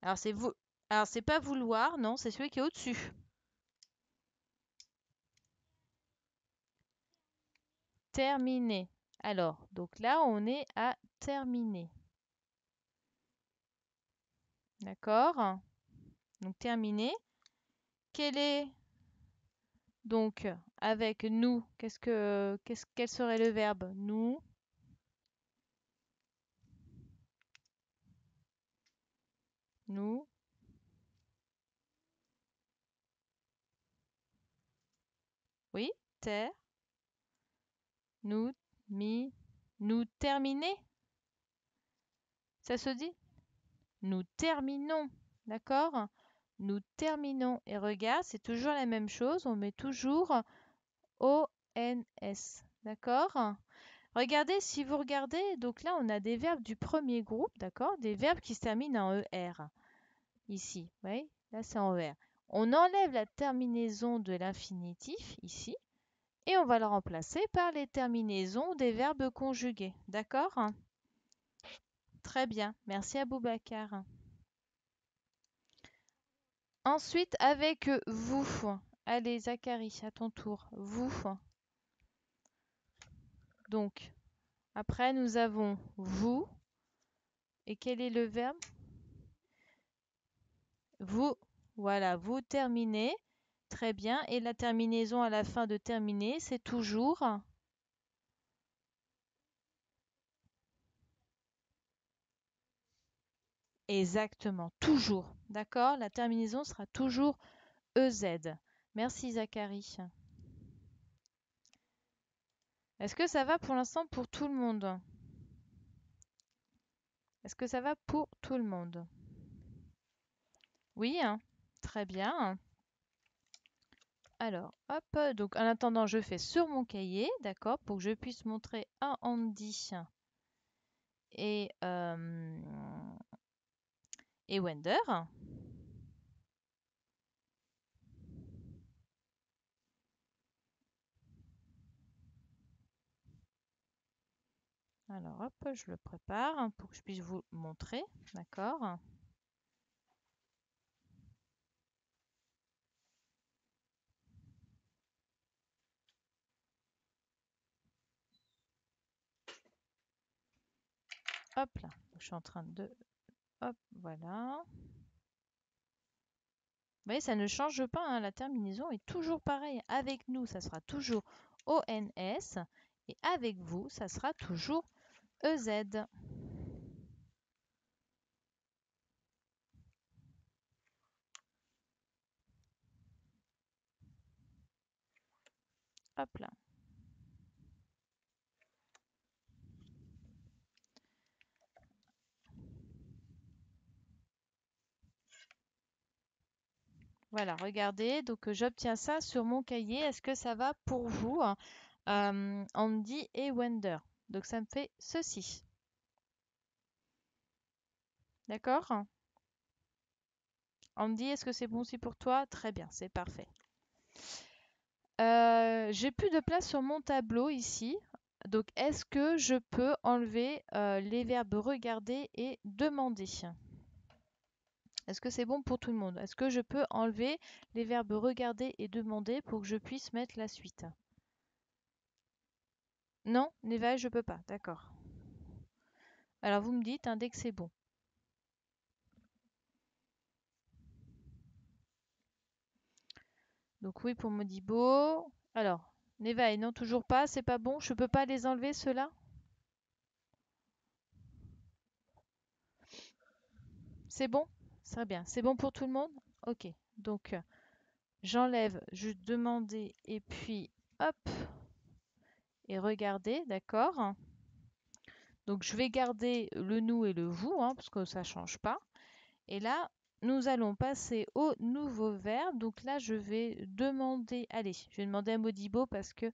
Alors, c'est vous... Alors, c'est pas vouloir, non, c'est celui qui est au-dessus. Terminer. Alors, donc là, on est à terminer. D'accord? Donc, terminer. Quel est donc avec nous? Quel serait le verbe? Nous. Nous. Oui, ter. Nous. Mi. Nous terminer. Ça se dit? Nous terminons. D'accord? Nous terminons. Et regarde, c'est toujours la même chose. On met toujours ONS. D'accord? Regardez, si vous regardez, donc là, on a des verbes du premier groupe, d'accord? Des verbes qui se terminent en ER. Ici, oui, là, c'est en ER. On enlève la terminaison de l'infinitif, ici, et on va le remplacer par les terminaisons des verbes conjugués. D'accord? Très bien. Merci à Boubacar. Ensuite, avec vous. Allez, Zachary, à ton tour. Vous. Donc, après, nous avons vous. Et quel est le verbe? Vous. Voilà, vous terminez. Très bien. Et la terminaison à la fin de terminer, c'est toujours. Exactement, toujours. D'accord? La terminaison sera toujours EZ. Merci, Zachary. Est-ce que ça va pour l'instant pour tout le monde? Est-ce que ça va pour tout le monde? Oui, hein? Très bien. Alors, hop, donc en attendant, je fais sur mon cahier, d'accord, pour que je puisse montrer à Andy et, euh, et Wender. Alors, hop, je le prépare pour que je puisse vous montrer, d'accord? Hop là, je suis en train de... Hop, voilà. Vous voyez, ça ne change pas, hein, la terminaison est toujours pareille. Avec nous, ça sera toujours ONS et avec vous, ça sera toujours EZ. Hop là. Voilà, regardez, donc j'obtiens ça sur mon cahier. Est-ce que ça va pour vous, hein, Andy et Wender? Donc ça me fait ceci. D'accord? Andy, est-ce que c'est bon aussi pour toi? Très bien, c'est parfait. J'ai plus de place sur mon tableau ici. Donc est-ce que je peux enlever les verbes regarder et demander? Est-ce que c'est bon pour tout le monde? Est-ce que je peux enlever les verbes regarder et demander pour que je puisse mettre la suite? Non, Neva, je peux pas. D'accord. Alors vous me dites, hein, dès que c'est bon. Donc oui pour Modibo. Alors, Neva, et non, toujours pas, c'est pas bon. Je peux pas les enlever ceux-là? C'est bon? Très bien. C'est bon pour tout le monde? Ok. Donc j'enlève, je demander et puis hop et regardez, d'accord? Donc je vais garder le nous et le vous, hein, parce que ça change pas. Et là, nous allons passer au nouveau verbe. Donc là, je vais demander, allez, je vais demander à Modibo parce que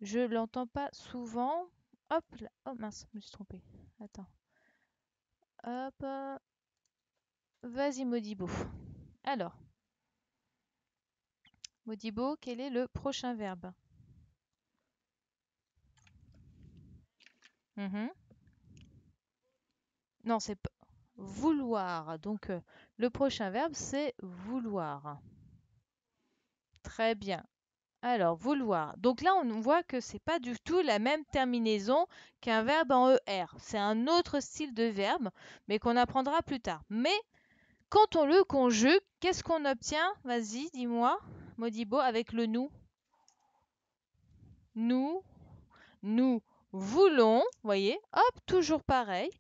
je l'entends pas souvent. Hop là, oh mince, je me suis trompée. Attends. Hop, vas-y Modibo. Alors, Modibo, quel est le prochain verbe? Mhm. Non, c'est pas vouloir. Donc, le prochain verbe, c'est vouloir. Très bien. Alors, vouloir. Donc là, on voit que c'est pas du tout la même terminaison qu'un verbe en ER. C'est un autre style de verbe, mais qu'on apprendra plus tard. Mais quand on le conjugue, qu'est-ce qu'on obtient? Vas-y, dis-moi, Modibo, avec le nous. Nous, nous voulons, voyez, hop, toujours pareil.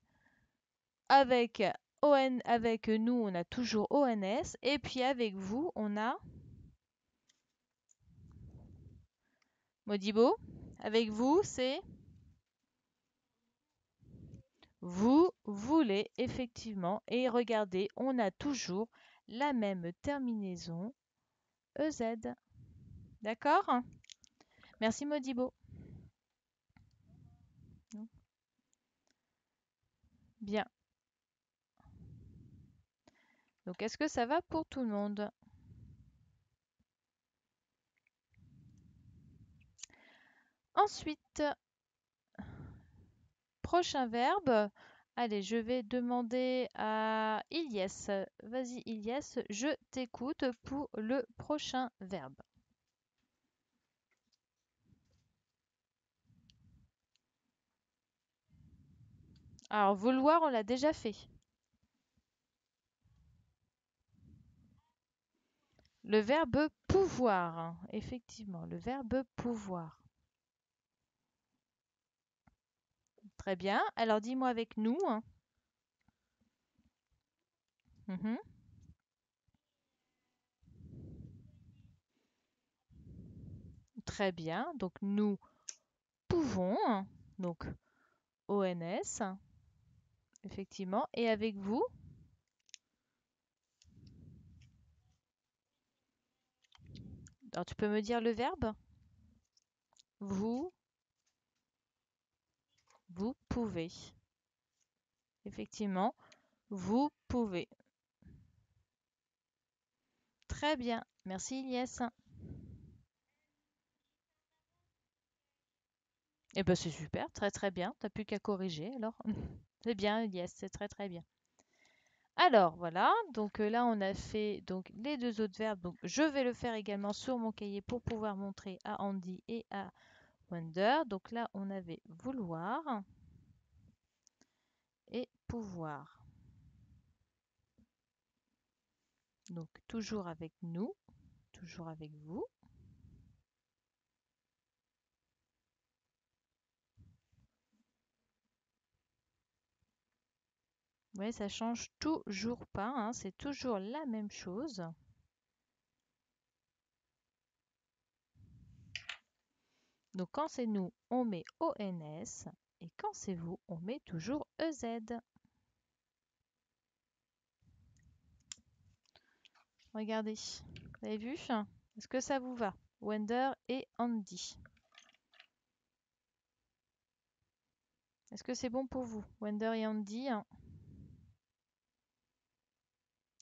Avec avec nous, on a toujours ONS. Et puis avec vous, on a Modibo. Avec vous, c'est vous voulez, effectivement. Et regardez, on a toujours la même terminaison EZ. D'accord? Merci Modibo. Bien. Donc, est-ce que ça va pour tout le monde? Ensuite, prochain verbe. Allez, je vais demander à Ilyes. Vas-y Ilyes, je t'écoute pour le prochain verbe. Alors, vouloir, on l'a déjà fait. Le verbe pouvoir, effectivement, le verbe pouvoir. Très bien. Alors, dis-moi avec nous. Mhm. Très bien. Donc, nous pouvons. Donc, ONS, effectivement. Et avec vous? Alors, tu peux me dire le verbe? Vous, vous pouvez. Effectivement, vous pouvez. Très bien. Merci, Ilyes. Eh ben, c'est super, très très bien. T'as plus qu'à corriger alors. C'est bien, Ilyes, c'est très très bien. Alors voilà, donc là on a fait donc les deux autres verbes. Donc je vais le faire également sur mon cahier pour pouvoir montrer à Andy et à Wonder. Donc là on avait vouloir et pouvoir. Donc toujours avec nous, toujours avec vous. Oui, ça change toujours pas, hein, c'est toujours la même chose. Donc quand c'est nous, on met ONS et quand c'est vous, on met toujours EZ. Regardez, vous avez vu? Est-ce que ça vous va? Wender et Andy. Est-ce que c'est bon pour vous, Wender et Andy?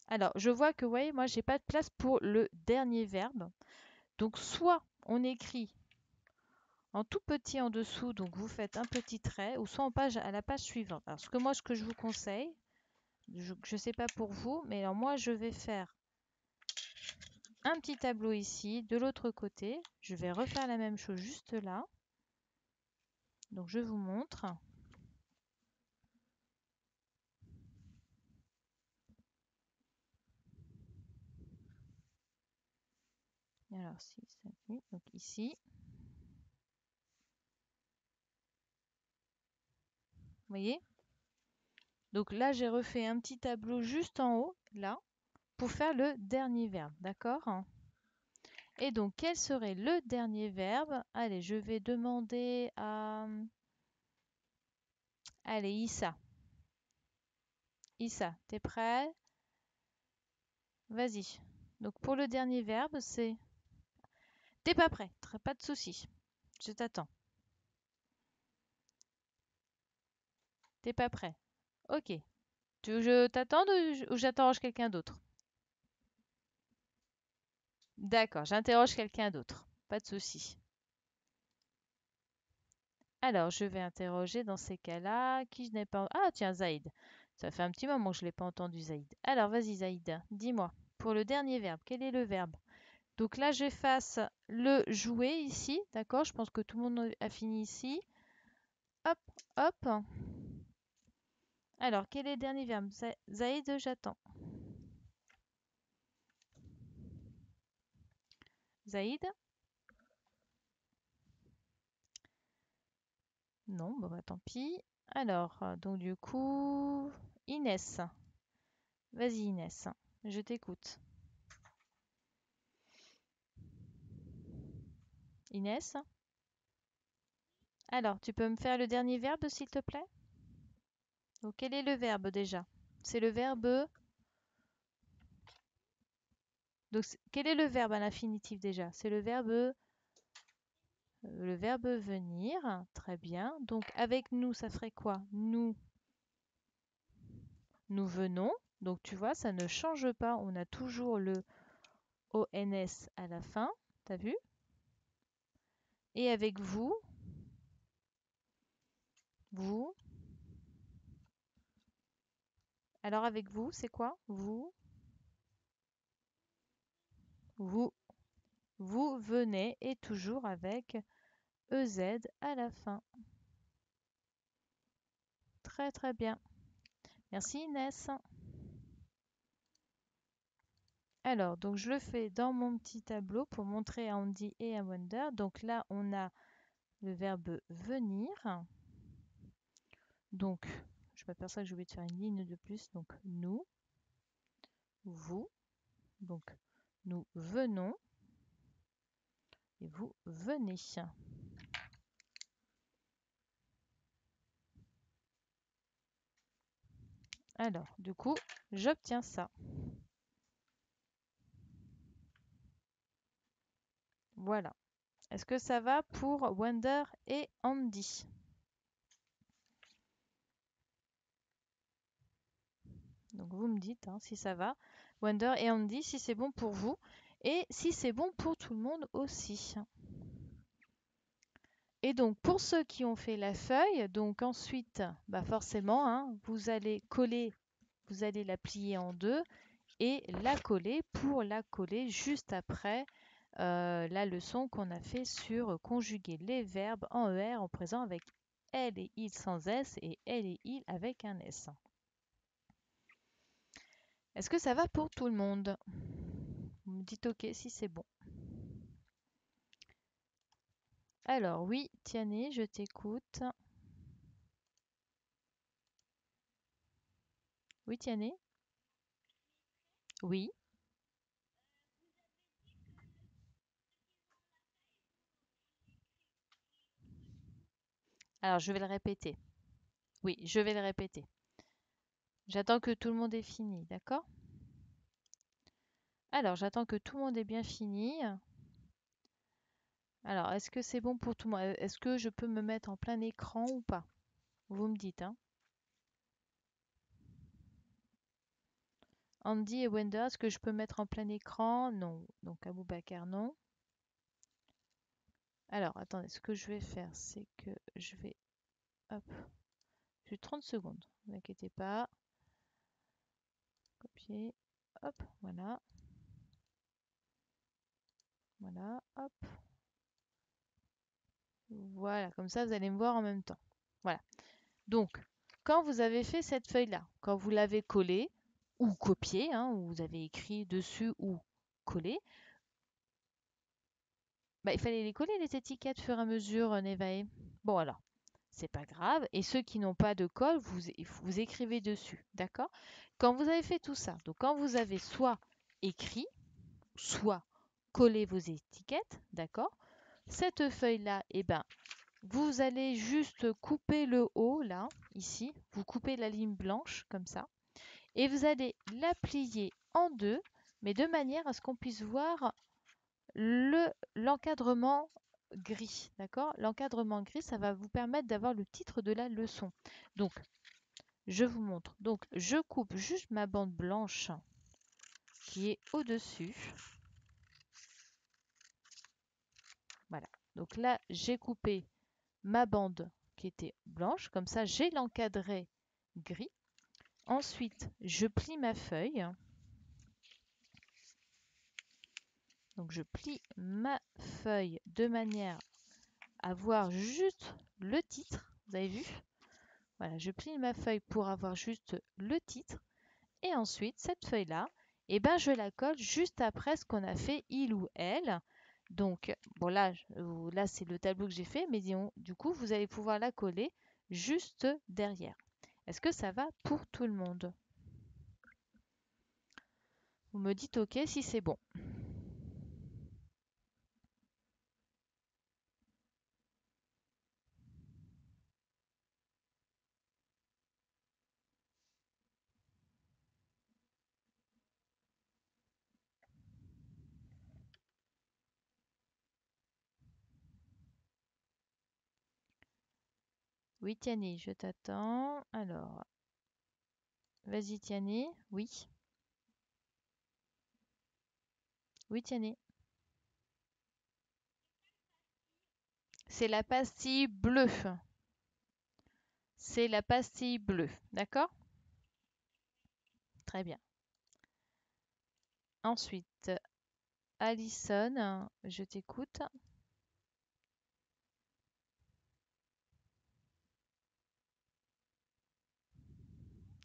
Alors, je vois que, ouais, moi, j'ai pas de place pour le dernier verbe. Donc, soit on écrit en tout petit en dessous, donc vous faites un petit trait, ou soit à la page suivante. Alors, ce que je vous conseille, je ne sais pas pour vous, mais alors moi, je vais faire un petit tableau ici, de l'autre côté. Je vais refaire la même chose juste là. Donc, je vous montre. Alors, 6, 7, 8, donc ici. Vous voyez? Donc là, j'ai refait un petit tableau juste en haut, là, pour faire le dernier verbe, d'accord? Et donc, quel serait le dernier verbe? Allez, je vais demander à... Allez, Issa. Issa, t'es prêt? Vas-y. Donc pour le dernier verbe, c'est... T'es pas prêt, pas de souci. Je t'attends. T'es pas prêt. Ok. Tu veux que je t'attende ou j'interroge quelqu'un d'autre? D'accord, j'interroge quelqu'un d'autre. Pas de souci. Alors, je vais interroger dans ces cas-là qui je n'ai pas... Ah, tiens, Zaïd. Ça fait un petit moment que je ne l'ai pas entendu, Zaïd. Alors, vas-y, Zaïd, dis-moi. Pour le dernier verbe, quel est le verbe? Donc là, j'efface le jouer ici. D'accord? Je pense que tout le monde a fini ici. Hop, hop. Alors, quel est le dernier verbe? Zaïd, j'attends. Zaïd? Non, bon, bah, tant pis. Alors, donc du coup, Inès. Vas-y, Inès, je t'écoute. Inès? Alors, tu peux me faire le dernier verbe, s'il te plaît? Donc, quel est le verbe déjà? C'est le verbe... Donc, quel est le verbe à l'infinitif déjà? C'est le verbe venir. Très bien. Donc, avec nous, ça ferait quoi? Nous venons. Donc, tu vois, ça ne change pas. On a toujours le ONS à la fin. T'as vu? Et avec vous, vous. Alors, avec vous, c'est quoi? Vous, vous venez et toujours avec EZ à la fin. Très, très bien. Merci Inès. Alors, donc je le fais dans mon petit tableau pour montrer à Andy et à Wonder. Donc là, on a le verbe venir. Donc, je m'aperçois que j'ai oublié de faire une ligne de plus. Donc, nous, vous. Donc, nous venons et vous venez. Alors, du coup, j'obtiens ça. Voilà. Est-ce que ça va pour Wonder et Andy? Donc vous me dites si ça va. Wonder et Andy, si c'est bon pour vous. Et si c'est bon pour tout le monde aussi. Et donc pour ceux qui ont fait la feuille, donc ensuite, bah forcément, vous allez coller, vous allez la plier en deux et la coller pour la coller juste après la leçon qu'on a fait sur conjuguer les verbes en ER en présent avec elle et il sans S et elle et il avec un S. Est-ce que ça va pour tout le monde? Vous me dites OK si c'est bon. Alors oui, Tiané, je t'écoute. Oui, Tiané? Oui. Alors je vais le répéter. Oui, je vais le répéter. J'attends que tout le monde ait fini, d'accord? Alors j'attends que tout le monde ait bien fini. Alors, est-ce que c'est bon pour tout le monde? Est-ce que je peux me mettre en plein écran ou pas? Vous me dites, hein? Andy et Wender, est-ce que je peux mettre en plein écran? Non. Donc Aboubacar, non. Alors, attendez, ce que je vais faire, c'est que je vais... Hop. J'ai 30 secondes, ne vous inquiétez pas. Copier. Hop, voilà. Voilà, hop. Voilà, comme ça, vous allez me voir en même temps. Voilà. Donc, quand vous avez fait cette feuille-là, quand vous l'avez collée ou copiée, ou vous avez écrit dessus ou collé, bah, il fallait les coller les étiquettes au fur et à mesure, Nevaeh. Bon alors, c'est pas grave. Et ceux qui n'ont pas de colle, vous écrivez dessus, d'accord? Quand vous avez fait tout ça, donc quand vous avez soit écrit, soit collé vos étiquettes, d'accord? Cette feuille-là, eh ben, vous allez juste couper le haut, là, ici. Vous coupez la ligne blanche, comme ça. Et vous allez la plier en deux mais de manière à ce qu'on puisse voir l'encadrement gris, d'accord? L'encadrement gris, ça va vous permettre d'avoir le titre de la leçon. Donc, je vous montre. Donc, je coupe juste ma bande blanche qui est au-dessus. Voilà. Donc là, j'ai coupé ma bande qui était blanche. Comme ça, j'ai l'encadré gris. Ensuite, je plie ma feuille. Donc, je plie ma feuille de manière à voir juste le titre. Vous avez vu? Voilà, je plie ma feuille pour avoir juste le titre. Et ensuite, cette feuille-là, eh ben, je la colle juste après ce qu'on a fait il ou elle. Donc, bon là, là c'est le tableau que j'ai fait, mais du coup, vous allez pouvoir la coller juste derrière. Est-ce que ça va pour tout le monde? Vous me dites OK si c'est bon. Oui, Tiani, je t'attends. Alors, vas-y, Tiani. Oui. Oui, Tiani. C'est la pastille bleue. C'est la pastille bleue. D'accord? Très bien. Ensuite, Alison, je t'écoute.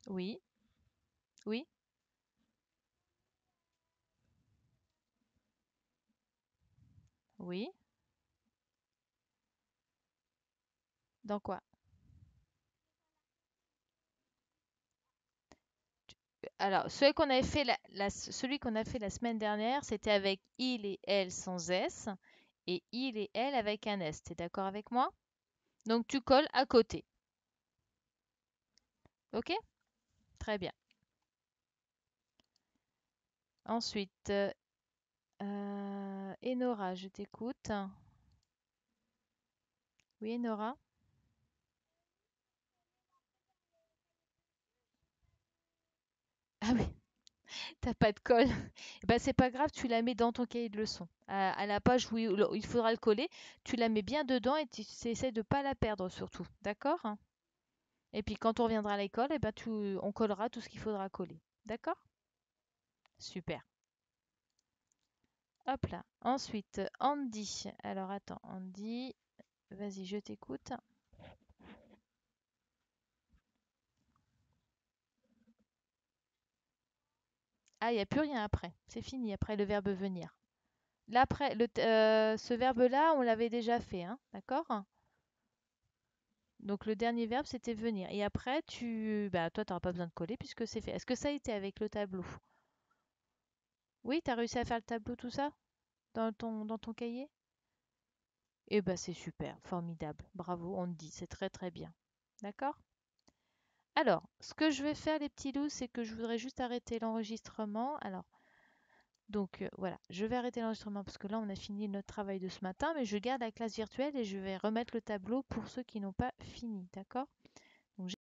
Oui. Oui. Oui. Dans quoi? Alors, celui qu'on a fait la semaine dernière, c'était avec il et elle sans S et il et elle avec un S. T'es d'accord avec moi? Donc, tu colles à côté. Ok? Très bien. Ensuite, Enora, je t'écoute. Oui, Enora? Ah oui, t'as pas de colle. Eh ben, c'est pas grave, tu la mets dans ton cahier de leçon. À la page où il faudra le coller, tu la mets bien dedans et tu essaies de pas la perdre surtout. D'accord? Et puis quand on reviendra à l'école, eh ben, on collera tout ce qu'il faudra coller. D'accord? Super. Hop là. Ensuite, Andy. Alors attends, Andy, vas-y, je t'écoute. Ah, il n'y a plus rien après. C'est fini après le verbe venir. Là, après, ce verbe-là, on l'avait déjà fait, hein, d'accord? Donc le dernier verbe, c'était venir. Et après, bah, toi, tu n'auras pas besoin de coller puisque c'est fait. Est-ce que ça a été avec le tableau? Oui, tu as réussi à faire le tableau, tout ça? Dans ton cahier? Eh ben, c'est super, formidable. Bravo, on te dit, c'est très très bien. D'accord? Alors, ce que je vais faire, les petits loups, c'est que je voudrais juste arrêter l'enregistrement. Alors, donc voilà, je vais arrêter l'enregistrement parce que là, on a fini notre travail de ce matin, mais je garde la classe virtuelle et je vais remettre le tableau pour ceux qui n'ont pas fini. D'accord? Donc,